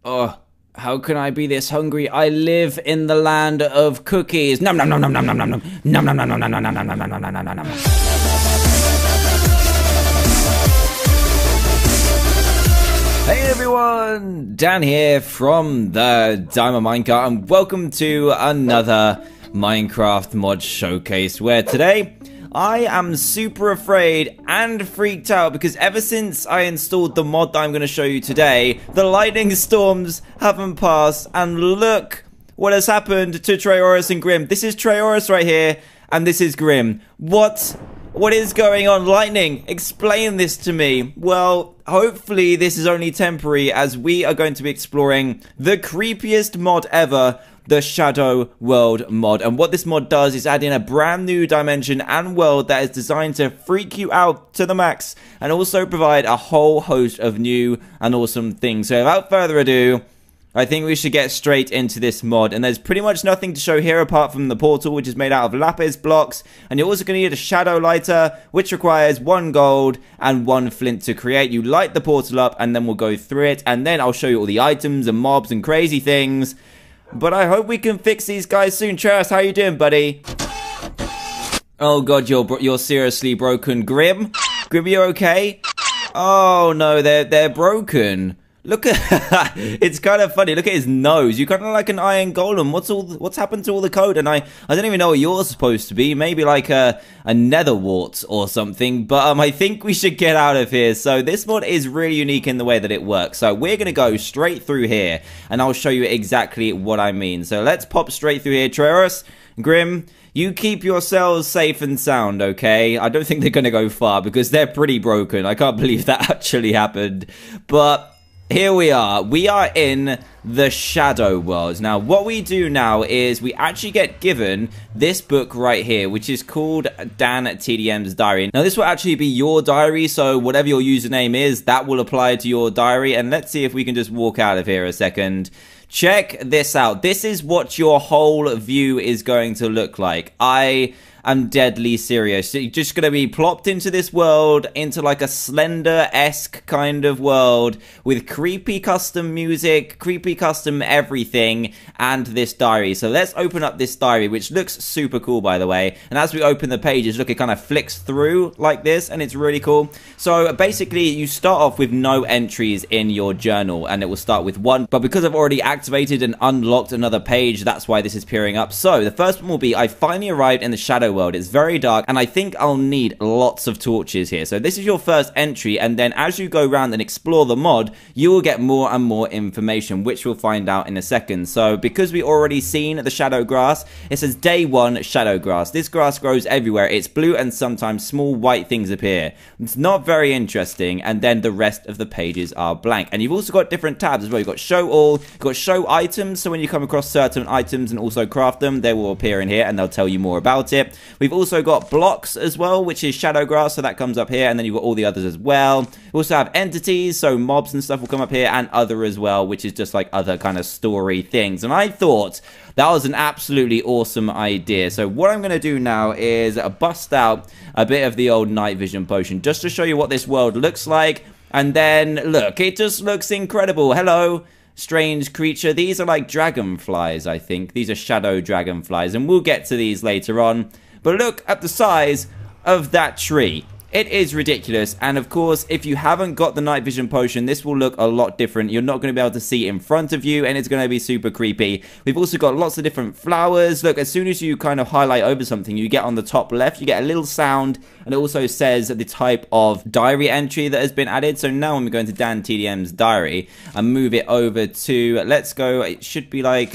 Oh, how can I be this hungry? I live in the land of cookies. Nom nom nom nom nom nom nom nom nom nom nom nom nom nom nom nom nom nom nom nom. Hey everyone, Dan here from the Diamond Minecart, and welcome to another Minecraft mod showcase, where today I am super afraid and freaked out because ever since I installed the mod that I'm going to show you today, the lightning storms haven't passed, and look what has happened to Trayaurus and Grim. This is Trayaurus right here, and this is Grim. What is going on? Lightning, explain this to me. Well, hopefully this is only temporary, as we are going to be exploring the creepiest mod ever, the Shadow World mod. And what this mod does is add in a brand new dimension and world that is designed to freak you out to the max, and also provide a whole host of new and awesome things. So without further ado, I think we should get straight into this mod, and there's pretty much nothing to show here apart from the portal, which is made out of lapis blocks, and you're also going to need a shadow lighter, which requires 1 gold and 1 flint to create. You light the portal up, and then we'll go through it, and then I'll show you all the items and mobs and crazy things. But I hope we can fix these guys soon. Trayaurus, how you doing, buddy? Oh god, you're seriously broken. Grim, you okay? Oh no, they're broken. Look at it's kind of funny. Look at his nose. You kind of like an iron golem. What's happened to all the code? And I don't even know what yours supposed to be. Maybe like a nether wart or something. But I think we should get out of here. So this mod is really unique in the way that it works. So we're gonna go straight through here, and I'll show you exactly what I mean. So let's pop straight through here. Trayaurus, Grim, you keep yourselves safe and sound, okay? I don't think they're gonna go far because they're pretty broken. I can't believe that actually happened. But here we are. We are in the Shadow World. Now, what we do now is we actually get given this book right here, which is called Dan TDM's Diary. Now, this will actually be your diary, so whatever your username is, that will apply to your diary. And let's see if we can just walk out of here a second. Check this out. This is what your whole view is going to look like. I'm deadly serious. So you're just going to be plopped into this world, into like a Slender-esque kind of world with creepy custom music, creepy custom everything, and this diary. So let's open up this diary, which looks super cool, by the way. And as we open the pages, look, it kind of flicks through like this, and it's really cool. So basically, you start off with no entries in your journal, and it will start with 1. But because I've already activated and unlocked another page, that's why this is appearing up. So the first one will be, I finally arrived in the Shadow World. It's very dark, and I think I'll need lots of torches here. So this is your first entry, and then as you go around and explore the mod, you will get more and more information, which we'll find out in a second. So because we already seen the shadow grass, it says day 1 shadow grass. This grass grows everywhere. It's blue, and sometimes small white things appear. It's not very interesting, and then the rest of the pages are blank. And you've also got different tabs as well. You've got show all, you've got show items, so when you come across certain items and also craft them, they will appear in here, and they'll tell you more about it. We've also got blocks as well, which is shadow grass, so that comes up here, and then you've got all the others as well. We also have entities, so mobs and stuff will come up here, and other as well, which is just like other kind of story things. And I thought that was an absolutely awesome idea. So what I'm going to do now is bust out a bit of the old night vision potion, just to show you what this world looks like. And then, look, it just looks incredible. Hello, strange creature. These are like dragonflies, I think. These are shadow dragonflies, and we'll get to these later on. But look at the size of that tree. It is ridiculous, and of course, if you haven't got the night vision potion, this will look a lot different. You're not going to be able to see in front of you, and it's going to be super creepy. We've also got lots of different flowers. Look, as soon as you kind of highlight over something, you get on the top left, you get a little sound, and it also says the type of diary entry that has been added. So now when we go into Dan TDM's diary and move it over to, let's go, it should be like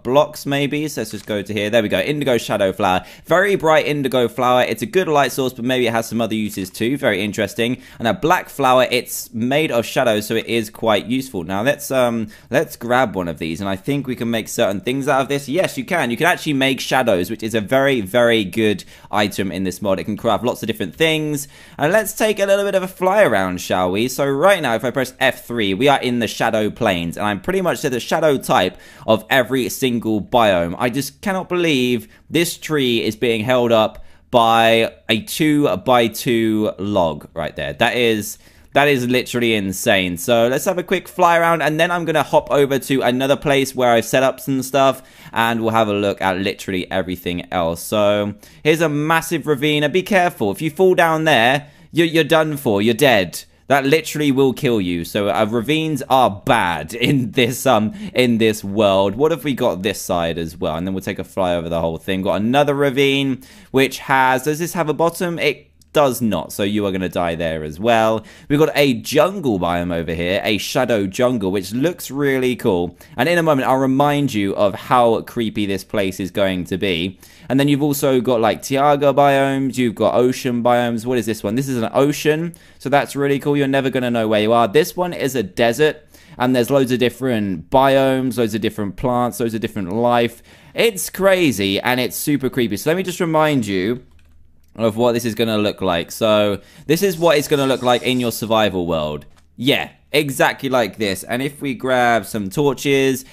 blocks maybe. So let's just go to here. There we go. Indigo shadow flower. Very bright indigo flower. It's a good light source, but maybe it has some other uses too. Very interesting. And a black flower, it's made of shadow, so it is quite useful. Now let's grab one of these, and I think we can make certain things out of this. Yes, you can. You can actually make shadows, which is a very, very good item in this mod. It can craft lots of different things. And let's take a little bit of a fly around, shall we? So right now, if I press F3, we are in the shadow plains, and I'm pretty much the shadow type of every single biome. I just cannot believe this tree is being held up by a 2x2 log right there. That is That is literally insane. So let's have a quick fly around, and then I'm going to hop over to another place where I've set up some stuff, and we'll have a look at literally everything else. So here's a massive ravine. Be careful. If you fall down there, you're done for. You're dead. That literally will kill you. So ravines are bad in this world. What if we got this side as well? And then we'll take a fly over the whole thing. Got another ravine, which has... Does this have a bottom? It does not, so you are going to die there as well. We've got a jungle biome over here, a shadow jungle, which looks really cool. And in a moment, I'll remind you of how creepy this place is going to be. And then you've also got like Tiaga biomes, you've got ocean biomes. What is this one? This is an ocean, so that's really cool. You're never going to know where you are. This one is a desert, and there's loads of different biomes, loads of different plants, loads of different life. It's crazy, and it's super creepy. So let me just remind you of what this is going to look like. So this is what it's going to look like in your survival world. Yeah, exactly like this. And if we grab some torches,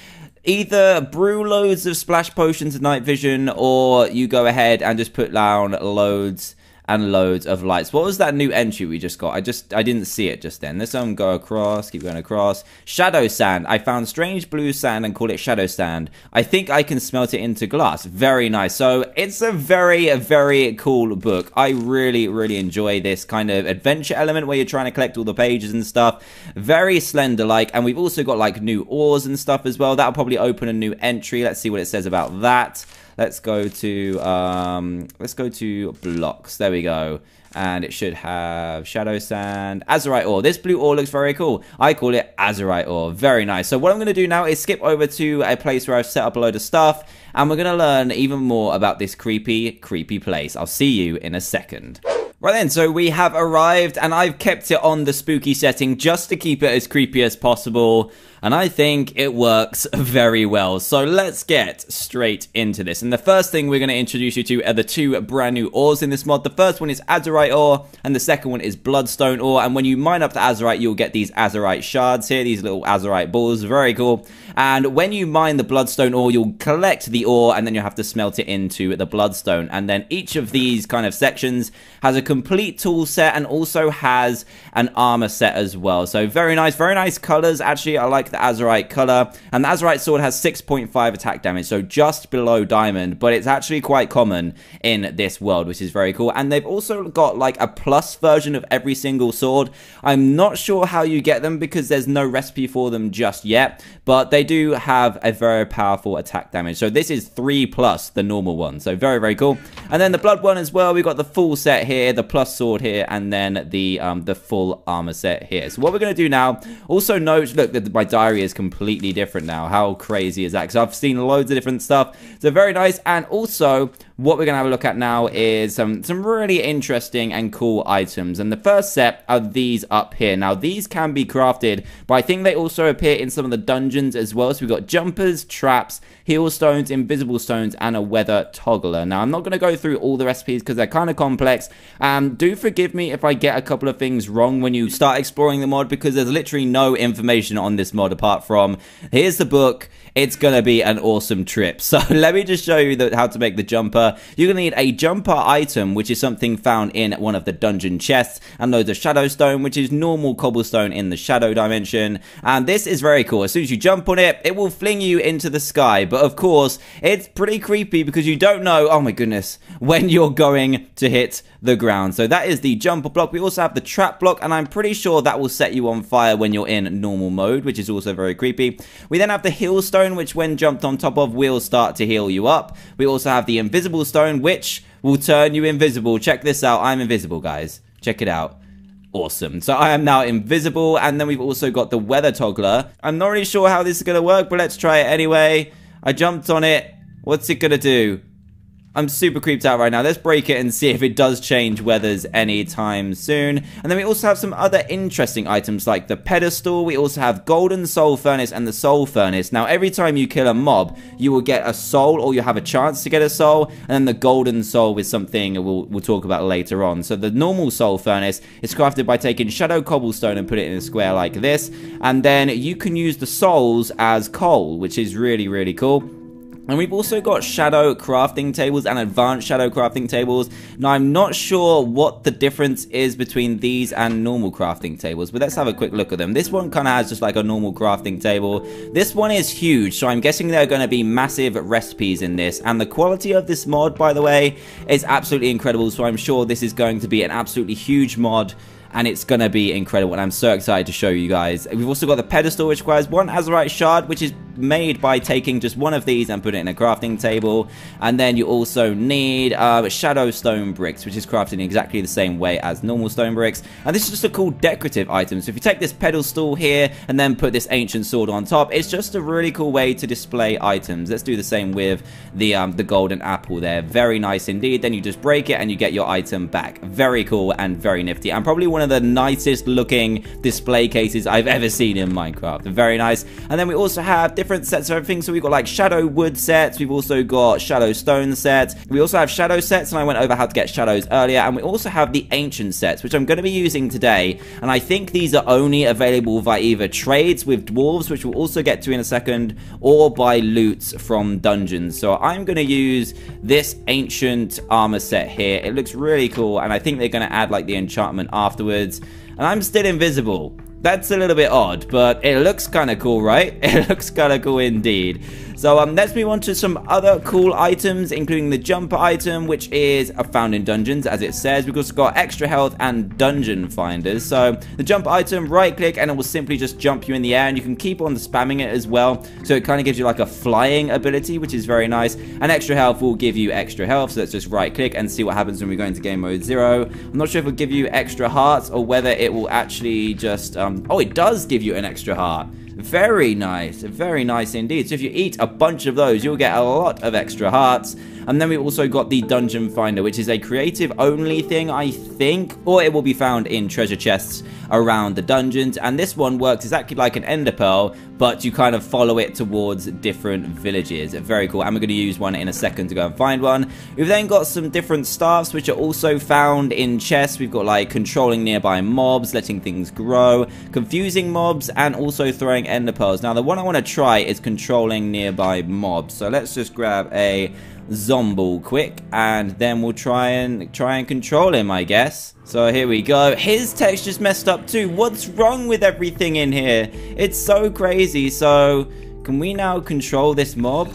either brew loads of splash potions of night vision, or you go ahead and just put down loads and loads of lights. What was that new entry we just got? I didn't see it just then. Let's go across, keep going across. Shadow sand. I found strange blue sand and call it shadow sand. I think I can smelt it into glass. Very nice. So it's a very, very cool book. I really, really enjoy this kind of adventure element where you're trying to collect all the pages and stuff. Very Slender-like. And we've also got like new ores and stuff as well. That'll probably open a new entry. Let's see what it says about that. Let's go to blocks. There we go. And it should have shadow sand, azurite ore. This blue ore looks very cool. I call it azurite ore. Very nice. So what I'm going to do now is skip over to a place where I've set up a load of stuff, and we're going to learn even more about this creepy place. I'll see you in a second. Right then, so we have arrived, and I've kept it on the spooky setting just to keep it as creepy as possible. And I think it works very well. So let's get straight into this. And the first thing we're going to introduce you to are the two brand new ores in this mod. The first one is azurite ore, and the second one is bloodstone ore. And when you mine up the azurite, you'll get these azurite shards here, these little azurite balls. Very cool. And when you mine the bloodstone ore, you'll collect the ore, and then you'll have to smelt it into the bloodstone. And then each of these kind of sections has a complete tool set and also has an armor set as well. So very nice colors. Actually, I like the azurite color, and the azurite sword has 6.5 attack damage, so just below diamond, but it's actually quite common in this world, which is very cool. And they've also got like a plus version of every single sword. I'm not sure how you get them because there's no recipe for them just yet, but they do have a very powerful attack damage. So this is 3 plus the normal one, so very cool. And then the blood one as well, we've got the full set here, the plus sword here, and then the full armor set here. So what we're going to do now, also note, look, that my diary is completely different now. How crazy is that? Because I've seen loads of different stuff. So very nice. And also, what we're going to have a look at now is some really interesting and cool items. And the first set are these up here. Now, these can be crafted, but I think they also appear in some of the dungeons as well. So we've got jumpers, traps, heal stones, invisible stones, and a weather toggler. Now, I'm not going to go through all the recipes because they're kind of complex. Do forgive me if I get a couple of things wrong when you start exploring the mod, because there's literally no information on this mod apart from, here's the book, it's going to be an awesome trip. So let me just show you how to make the jumper. You're going to need a jumper item, which is something found in one of the dungeon chests, and loads of shadow stone, which is normal cobblestone in the shadow dimension. And this is very cool. As soon as you jump on it, it will fling you into the sky. But of course, it's pretty creepy because you don't know, oh my goodness, when you're going to hit the ground. So that is the jumper block. We also have the trap block, and I'm pretty sure that will set you on fire when you're in normal mode, which is also very creepy. We then have the heal stone, which when jumped on top of will start to heal you up. We also have the invisible stone, which will turn you invisible. Check this out. I'm invisible, guys. Check it out. Awesome. So I am now invisible. And then we've also got the weather toggler. I'm not really sure how this is going to work, but let's try it anyway. I jumped on it. What's it going to do? I'm super creeped out right now. Let's break it and see if it does change weathers anytime soon. And then we also have some other interesting items like the pedestal. We also have golden soul furnace and the soul furnace. Now, every time you kill a mob, you will get a soul, or you have a chance to get a soul. And then the golden soul is something we'll talk about later on. So the normal soul furnace is crafted by taking shadow cobblestone and put it in a square like this. And then you can use the souls as coal, which is really cool. And we've also got shadow crafting tables and advanced shadow crafting tables. Now, I'm not sure what the difference is between these and normal crafting tables, but let's have a quick look at them. This one kind of has just like a normal crafting table. This one is huge, so I'm guessing there are going to be massive recipes in this. And the quality of this mod, by the way, is absolutely incredible, so I'm sure this is going to be an absolutely huge mod. And it's going to be incredible, and I'm so excited to show you guys. We've also got the pedestal, which requires one azurite shard, which is made by taking just one of these and putting it in a crafting table. And then you also need shadow stone bricks, which is crafted in exactly the same way as normal stone bricks. And this is just a cool decorative item. So if you take this pedestal here and then put this ancient sword on top, it's just a really cool way to display items. Let's do the same with the golden apple there. Very nice indeed. Then you just break it and you get your item back. Very cool and very nifty, and probably one of the nicest looking display cases I've ever seen in Minecraft. Very nice. And then we also have different sets of everything. So we've got like shadow wood sets, we've also got shadow stone sets, we also have shadow sets, and I went over how to get shadows earlier. And we also have the ancient sets, which I'm going to be using today, and I think these are only available via either trades with dwarves, which we'll also get to in a second, or by loots from dungeons. So I'm going to use this ancient armor set here. It looks really cool, and I think they're going to add like the enchantment afterwards. And I'm still invisible. That's a little bit odd, but it looks kind of cool, right? It looks kind of cool indeed. So let's move on to some other cool items, including the jumper item, which is found in dungeons, as it says. We've also got extra health and dungeon finders. So the jump item, right click, and it will simply just jump you in the air, and you can keep on spamming it as well. So it kind of gives you like a flying ability, which is very nice. And extra health will give you extra health. So let's just right click and see what happens when we go into game mode 0. I'm not sure if it'll give you extra hearts or whether it will actually just oh, it does give you an extra heart. Very nice indeed. So if you eat a bunch of those, you'll get a lot of extra hearts. And then we also got the dungeon finder, which is a creative only thing, I think, or it will be found in treasure chests around the dungeons. And this one works exactly like an ender pearl, but you kind of follow it towards different villages. Very cool. And we're going to use one in a second to go and find one. We've then got some different staffs, which are also found in chests. We've got like controlling nearby mobs, letting things grow, confusing mobs, and also throwing ender pearls. Now the one I want to try is controlling nearby mobs. So let's just grab a zombie quick, and then we'll try and control him, I guess. So here we go. His texture's messed up too. What's wrong with everything in here? It's so crazy. So can we now control this mob?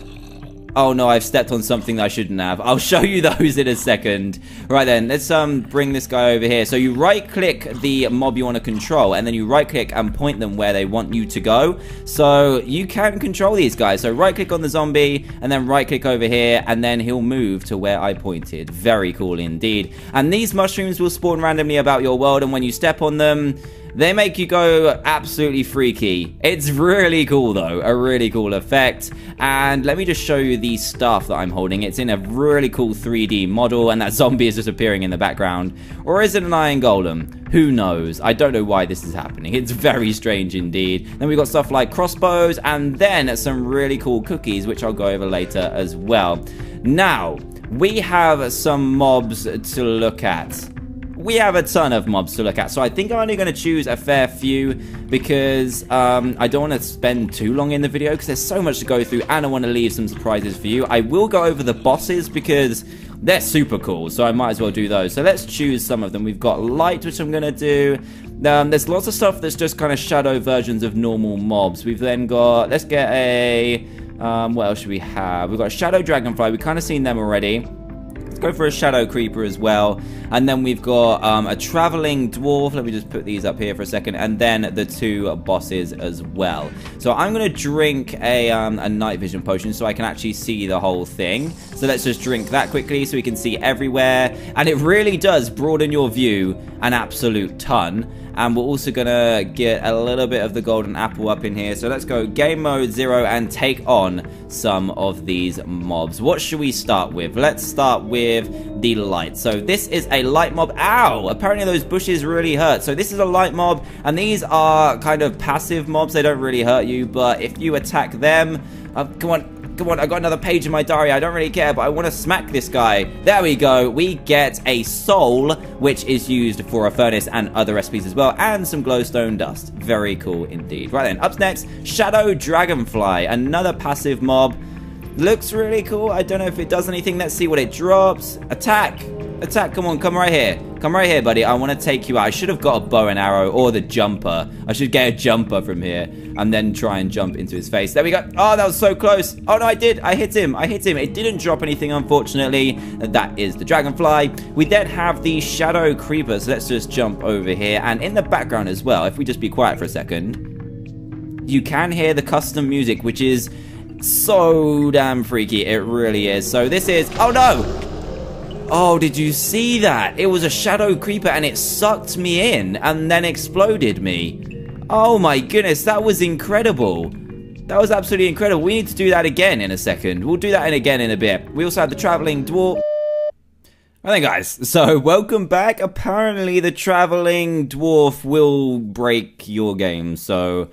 Oh no, I've stepped on something that I shouldn't have. I'll show you those in a second. Right then, let's bring this guy over here. So you right click the mob you want to control, and then you right click and point them where they want you to go. So you can control these guys. So right click on the zombie, and then right click over here, and then he'll move to where I pointed. Very cool indeed. And these mushrooms will spawn randomly about your world, and when you step on them, they make you go absolutely freaky. It's really cool though, a really cool effect. And let me just show you the staff that I'm holding. It's in a really cool 3D model, and that zombie is just appearing in the background. Or is it an iron golem? Who knows? I don't know why this is happening. It's very strange indeed. Then we've got stuff like crossbows, and then some really cool cookies, which I'll go over later as well. Now, we have some mobs to look at. We have a ton of mobs to look at, so I think I'm only going to choose a fair few because I don't want to spend too long in the video because there's so much to go through, and I want to leave some surprises for you. I will go over the bosses because they're super cool, so I might as well do those. So let's choose some of them. We've got light, which I'm going to do. There's lots of stuff that's just kind of shadow versions of normal mobs. We've then got, let's get a, what else should we have? We've got a shadow dragonfly. We've kind of seen them already. Go for a shadow creeper as well, and then we've got a traveling dwarf. Let me just put these up here for a second, and then the two bosses as well. So I'm going to drink a night vision potion so I can actually see the whole thing. So let's just drink that quickly so we can see everywhere, and it really does broaden your view an absolute ton. And we're also going to get a little bit of the golden apple up in here. So let's go game mode 0 and take on some of these mobs. What should we start with? Let's start with the light. So this is a light mob. Ow! Apparently those bushes really hurt. So this is a light mob, and these are kind of passive mobs. They don't really hurt you, but if you attack them... come on. Come on, I got another page in my diary. I don't really care, but I want to smack this guy. There we go. We get a soul, which is used for a furnace and other recipes as well, and some glowstone dust. Very cool indeed. Right then, up next, Shadow Dragonfly, another passive mob. Looks really cool. I don't know if it does anything. Let's see what it drops. Attack. Attack. Come on. Come right here. Come right here, buddy. I want to take you out. I should have got a bow and arrow or the jumper. I should get a jumper from here and then try and jump into his face. There we go. Oh, that was so close. Oh, no, I did. I hit him. I hit him. It didn't drop anything, unfortunately. That is the dragonfly. We then have the shadow creeper. So let's just jump over here. And in the background as well, if we just be quiet for a second, you can hear the custom music, which is so damn freaky. It really is. So this is... Oh, no. Oh, did you see that? It was a shadow creeper and it sucked me in and then exploded me. Oh my goodness, that was incredible. That was absolutely incredible. We need to do that again in a second. We'll do that again in a bit. We also have the traveling dwarf. Right then, guys, so welcome back. Apparently the traveling dwarf will break your game, so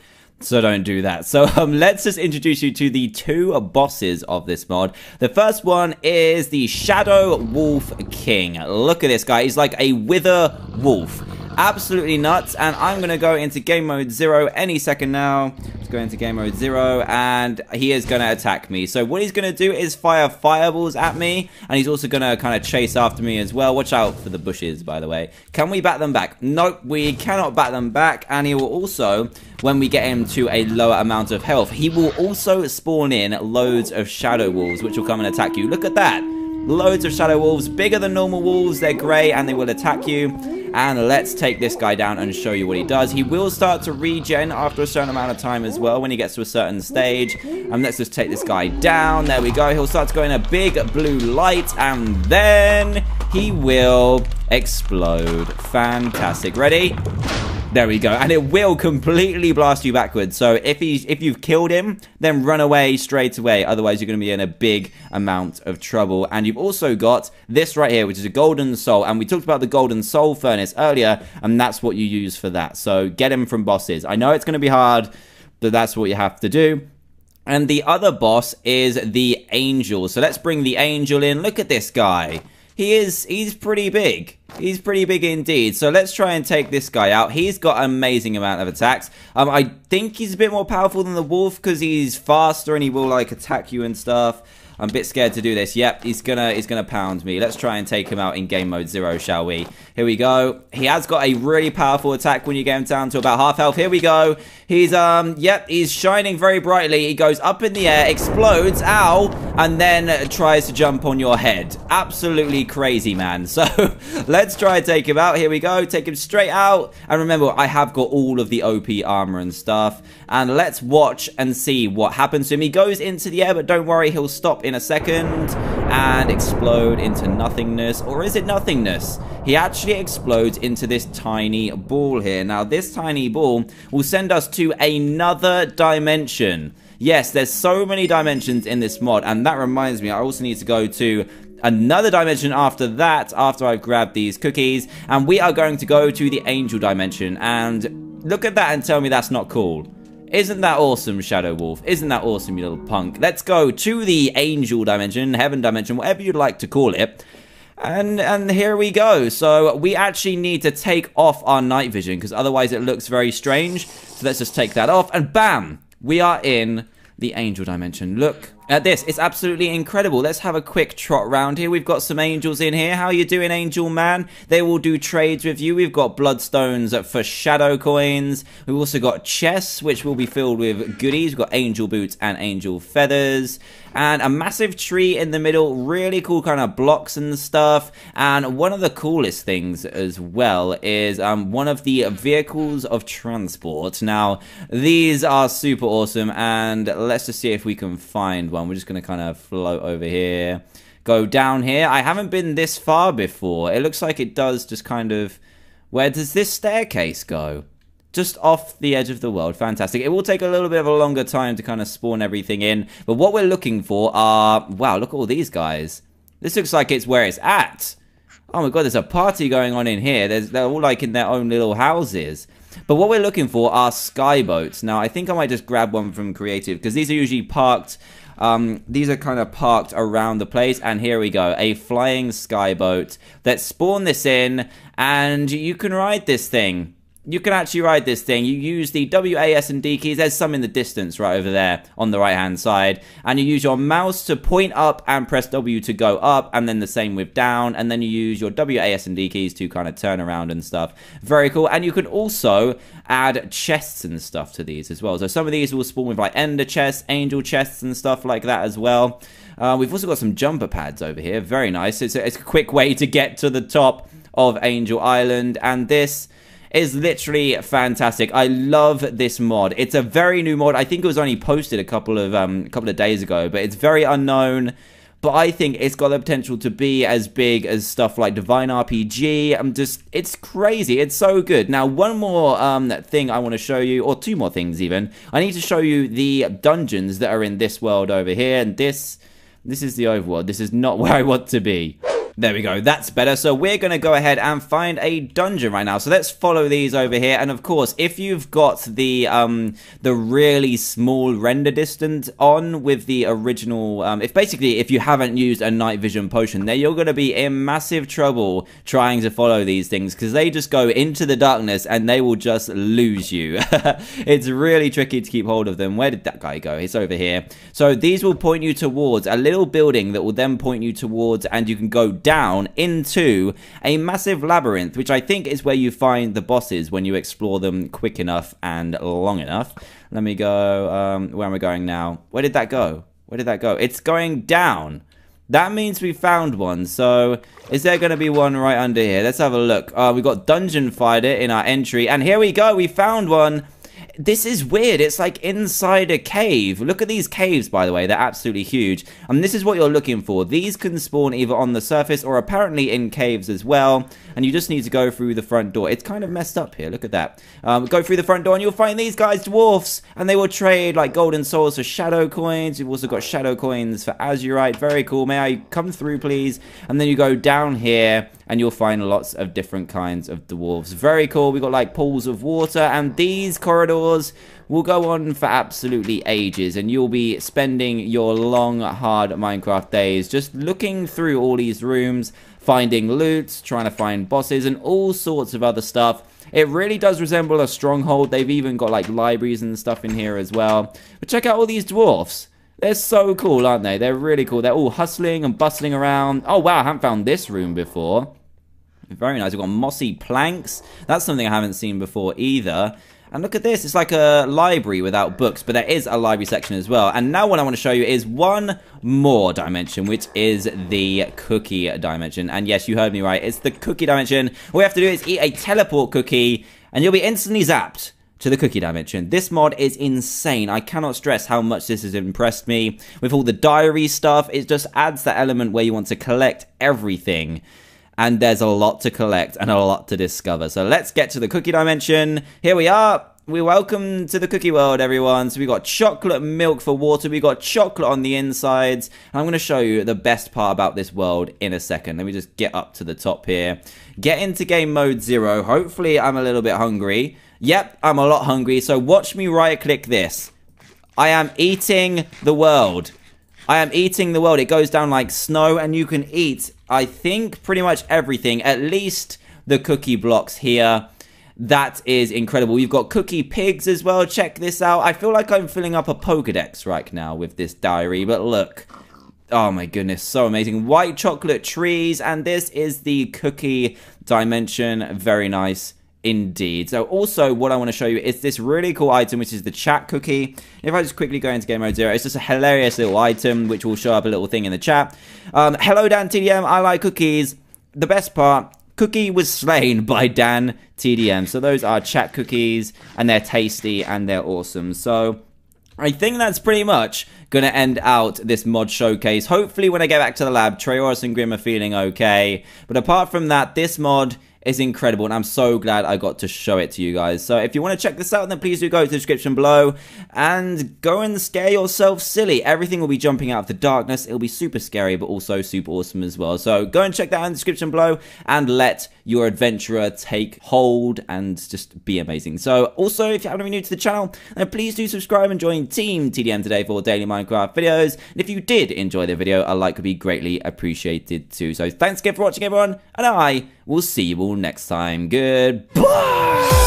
don't do that. So let's just introduce you to the two bosses of this mod. The first one is the Shadow Wolf King. Look at this guy. He's like a wither wolf. Absolutely nuts. And I'm going to go into game mode 0 any second now. Let's go into game mode 0 and he is going to attack me. So what he's going to do is fire fireballs at me, and he's also going to kind of chase after me as well. Watch out for the bushes, by the way. Can we bat them back? Nope, we cannot bat them back. And he will also, when we get him to a lower amount of health, he will also spawn in loads of shadow wolves, which will come and attack you. Look at that. Loads of shadow wolves, bigger than normal wolves. They're grey and they will attack you. And let's take this guy down and show you what he does. He will start to regen after a certain amount of time as well when he gets to a certain stage. And let's just take this guy down. There we go. He'll start to go in a big blue light and then he will explode. Fantastic. Ready? There we go. And it will completely blast you backwards. So if you've killed him, then run away straight away. Otherwise, you're going to be in a big amount of trouble. And you've also got this right here, which is a golden soul. And we talked about the golden soul furnace earlier, and that's what you use for that. So get him from bosses. I know it's going to be hard, but that's what you have to do. And the other boss is the angel. So let's bring the angel in. Look at this guy. He's pretty big. He's pretty big indeed. So let's try and take this guy out. He's got an amazing amount of attacks. I think he's a bit more powerful than the wolf because he's faster and he will like attack you and stuff. I'm a bit scared to do this. Yep, he's gonna pound me. Let's try and take him out in game mode 0, shall we? Here we go. He has got a really powerful attack when you get him down to about half health. Here we go. He's yep, he's shining very brightly. He goes up in the air, explodes, ow, and then tries to jump on your head. Absolutely crazy, man. So let's try and take him out. Here we go. Take him straight out. And remember, I have got all of the OP armor and stuff. And let's watch and see what happens to him. He goes into the air, but don't worry, he'll stop in a second and explode into nothingness. Or is it nothingness? He actually explodes into this tiny ball here. Now, this tiny ball will send us to another dimension. Yes, there's so many dimensions in this mod, and that reminds me, I also need to go to another dimension after that, after I've grabbed these cookies, and we are going to go to the angel dimension. And look at that and tell me that's not cool. Isn't that awesome, Shadow Wolf? Isn't that awesome, you little punk? Let's go to the angel dimension, heaven dimension, whatever you'd like to call it. And here we go. So we actually need to take off our night vision because otherwise it looks very strange. So let's just take that off and bam, we are in the angel dimension. Look at this. It's absolutely incredible. Let's have a quick trot round here. We've got some angels in here. How you doing, angel man? They will do trades with you. We've got bloodstones for shadow coins. We've also got chests, which will be filled with goodies. We've got angel boots and angel feathers. And a massive tree in the middle. Really cool kind of blocks and stuff. And one of the coolest things as well is one of the vehicles of transport. Now, these are super awesome. And let's just see if we can find one. We're just going to kind of float over here. Go down here. I haven't been this far before. It looks like it does just kind of... Where does this staircase go? Just off the edge of the world. Fantastic. It will take a little bit of a longer time to kind of spawn everything in. But what we're looking for are... Wow, look at all these guys. This looks like it's where it's at. Oh my god, there's a party going on in here. They're all like in their own little houses. But what we're looking for are skyboats. Now, I think I might just grab one from Creative because these are usually parked... these are kind of parked around the place, and here we go, a flying skyboat. Let's spawn this in, and you can ride this thing. you can actually ride this thing. You use the W, A, S, and D keys. There's some in the distance right over there on the right-hand side. And you use your mouse to point up and press W to go up, and then the same with down. And then you use your W, A, S, and D keys to kind of turn around and stuff. Very cool. And you can also add chests and stuff to these as well. So some of these will spawn with like ender chests, angel chests, and stuff like that as well. We've also got some jumper pads over here. Very nice. It's a quick way to get to the top of Angel Island, and this is literally fantastic. I love this mod. It's a very new mod. I think it was only posted a couple of days ago, but it's very unknown. But I think it's got the potential to be as big as stuff like Divine RPG. It's crazy. It's so good. Now, one more thing I want to show you, or two more things even. I need to show you the dungeons that are in this world over here, and this is the overworld. This is not where I want to be. There we go, that's better. So we're going to go ahead and find a dungeon right now. So let's follow these over here. And of course, if you've got the really small render distance on with the original, if you haven't used a night vision potion, then you're going to be in massive trouble trying to follow these things, because they just go into the darkness and they will just lose you. It's really tricky to keep hold of them. Where did that guy go? He's over here. So these will point you towards a little building that will then point you towards, and you can go down into a massive labyrinth, which I think is where you find the bosses when you explore them quick enough and long enough. Let me go, where am I going now? Where did that go? Where did that go? It's going down. That means we found one. So is there going to be one right under here? Let's have a look. We got Dungeon Finder in our entry, and here we go. We found one. This is weird. It's like inside a cave. Look at these caves, by the way. They're absolutely huge. And this is what you're looking for. These can spawn either on the surface or apparently in caves as well. And you just need to go through the front door. It's kind of messed up here. Look at that. Go through the front door and you'll find these guys, dwarfs. And they will trade like golden souls for shadow coins. You've also got shadow coins for azurite. Very cool. May I come through, please? And then you go down here and you'll find lots of different kinds of dwarves. Very cool. We've got like pools of water, and these corridors will go on for absolutely ages, and you'll be spending your long, hard Minecraft days just looking through all these rooms, finding loot, trying to find bosses, and all sorts of other stuff. It really does resemble a stronghold. They've even got like libraries and stuff in here as well. But check out all these dwarfs. They're so cool, aren't they? They're really cool. They're all hustling and bustling around. Oh, wow, I haven't found this room before. Very nice. We've got mossy planks. That's something I haven't seen before either. And look at this. It's like a library without books, but there is a library section as well. And now what I want to show you is one more dimension, which is the cookie dimension. And yes, you heard me right. It's the cookie dimension. All we have to do is eat a teleport cookie, and you'll be instantly zapped to the cookie dimension. This mod is insane. I cannot stress how much this has impressed me. With all the diary stuff, it just adds that element where you want to collect everything. And there's a lot to collect and a lot to discover. So let's get to the cookie dimension. Here we are. We're welcome to the cookie world, everyone. So we got chocolate milk for water. We got chocolate on the insides. And I'm going to show you the best part about this world in a second. Let me just get up to the top here. Get into game mode 0. Hopefully I'm a little bit hungry. Yep, I'm a lot hungry. So watch me right click this. I am eating the world. I am eating the world. It goes down like snow, and you can eat, I think, pretty much everything. At least the cookie blocks here. That is incredible. You've got cookie pigs as well. Check this out. I feel like I'm filling up a Pokedex right now with this diary, but look. Oh my goodness, so amazing. White chocolate trees, and this is the cookie dimension. Very nice indeed. So also what I want to show you is this really cool item, which is the chat cookie. If I just quickly go into game mode 0, it's just a hilarious little item which will show up a little thing in the chat. Hello Dan TDM, I like cookies. The best part, cookie was slain by Dan TDM. So those are chat cookies, and they're tasty and they're awesome. So I think that's pretty much going to end out this mod showcase. Hopefully when I get back to the lab, Treoris and Grim are feeling okay. But apart from that, this mod is incredible, and I'm so glad I got to show it to you guys. So if you want to check this out, then please do go to the description below and go and scare yourself silly. Everything will be jumping out of the darkness. It'll be super scary, but also super awesome as well. So go and check that out in the description below and let your adventurer take hold and just be amazing. So also, if you happen to be new to the channel, then please do subscribe and join Team TDM today for daily Minecraft videos. And if you did enjoy the video, a like would be greatly appreciated too. So thanks again for watching, everyone, and I will see you all next time. Goodbye!